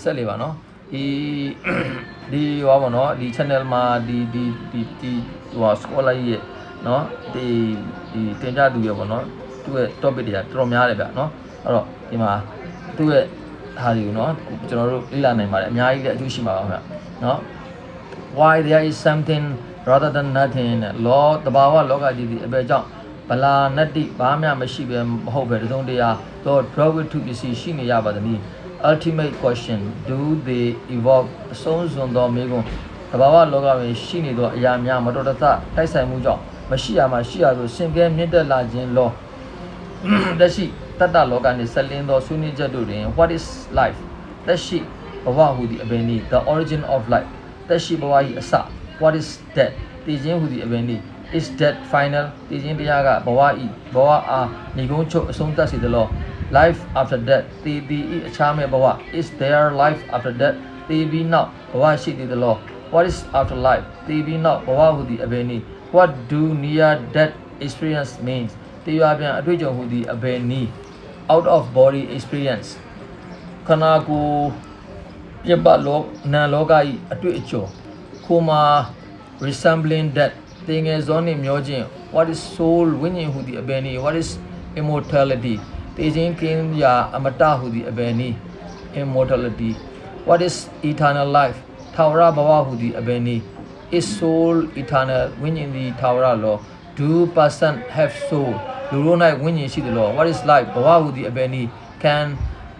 ဆက်လေးပါနော်ဒီဟောပါနော်ဒီ channel မှာဒီဟို scholar ရဲ့နော်ဒီတင်ပြသူရပေါ့နော်သူ့ရဲ့ topic တွေကတော်တော်များတယ်ဗျနော်အဲ့တော့ဒီမှာသူ့ရဲ့ဟာတွေကိုနော်ကျွန်တော်တို့လေ့လာနိုင်ပါတယ်အများကြီးလည်းအကျိုးရှိမှာပါဗျနော် why there is something rather than nothing law တဘာဝလောကကြီးဒီအပေကြောင့်ဗလာနတ္တိဘာမှမရှိပဲမဟုတ်ပဲတစုံတရာတော့ draw with to ပစ္စည်းရှိနေရပါသနည်း ultimate question do they evolve အဆုံးစွန်သောမေးခွန်းတဘာဝလောကတွင်ရှိနေသောအရာများမတော်တဆတိုက်ဆိုင်မှုကြောင့်မရှိရမှရှိရသို့ရှင်ကဲမြင့်တက်လာခြင်းလောတက်ရှိတတ္တလောကနှင့်ဆက်လင်းသောဆွေးနွေးချက်တို့တွင် what is life တက်ရှိဘဝဟူသည့်အပင်သည် the origin of life တက်ရှိဘဝ၏အစ what is death တည်ခြင်းဟူသည့်အပင်သည် is death final တည်ခြင်းတရားကဘဝအားညီကုန်းချုပ်အဆုံးသတ်စေသလော life after death တည်သည်၏အခြားမဲ့ဘဝ is there life after death တည်ပြီးနောက်ဘဝရှိသေးသလော what is after life တည်ပြီးနောက်ဘဝဟူသည့်အပင်သည် what do near death experience means တရားပြန်အတွေ့အကြုံဟူသည့်အပင်နီး out of body experience ခန္ဓာကိုယ်ပြပလောနာလောက၏အတွေ့အကြုံခိုမာ resembling death တင်ငယ်စောနှင့်မျောခြင်း what is soul ဝိညာဉ်ဟူသည့်အပင်နီး what is immortality တည်ခြင်းကင်းရာအမတဟူသည့်အပင်နီး immortality what is eternal life ထာဝရဘဝဟူသည့်အပင်နီး is soul eternal ဝိညာဉ်သည်ထာဝရလော do person have soul လူတို့၌ဝိညာဉ်ရှိသလော what is life ဘဝဟူသည့်အပင်နီး can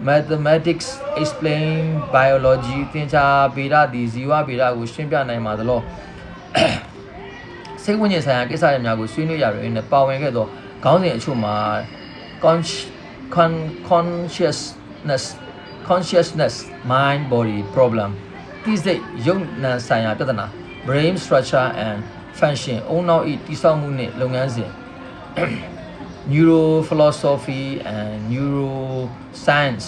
mathematics explain biology သင်္ချာဗေဒသည်ဇီဝဗေဒကိုရှင်းပြနိုင်ပါသလောစိတ်ဝိညာဉ်ဆိုင်ရာကိစ္စရပ်များကိုဆွေးနွေးရတွင်ပါဝင်ခဲ့သောခေါင်းစဉ်အချို့မှာ consciousness mind body problem တိစိတ်ယုံနာဆိုင်ရာပြဿနာ brain structure and function အုံနောက်၏တိဆောက်မှုနှင့်လုပ်ငန်းစဉ် neurophilosophy and neuroscience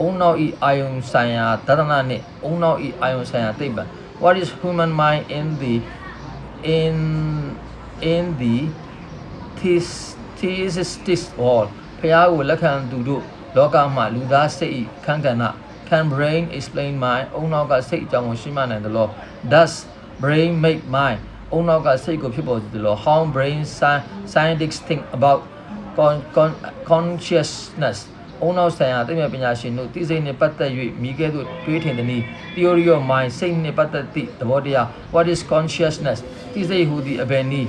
အုံနောက်၏အာယုံဆိုင်ရာသဒ္ဒနာနှင့်အုံနောက်၏အာယုံဆိုင်ရာသိပ္ပံ what is human mind in the theistic world ဖျားကိုလက်ခံသူတို့လောကမှာလူသားစိတ်ခန့်ကဏ္ဍ can brain explain mind အုံနောက်ကစိတ်အကြောင်းကိုရှင်းပြနိုင်တယ်လို့ does brain make mind အုံနောက်ကစိတ်ကိုဖြစ်ပေါ်စေတယ်လို့ how brain scientists think about consciousness အုံနောက်ဆိုင်ရာသိပ္ပံပညာရှင်တို့သိစိတ်နှင့်ပတ်သက်၍မိကဲ့သို့တွေးထင်သည် theory of mind စိတ်နှင့်ပတ်သက်သည့်သဘောတရား what is consciousness သိစိတ်ဟူသည့်အဘယ်နည်း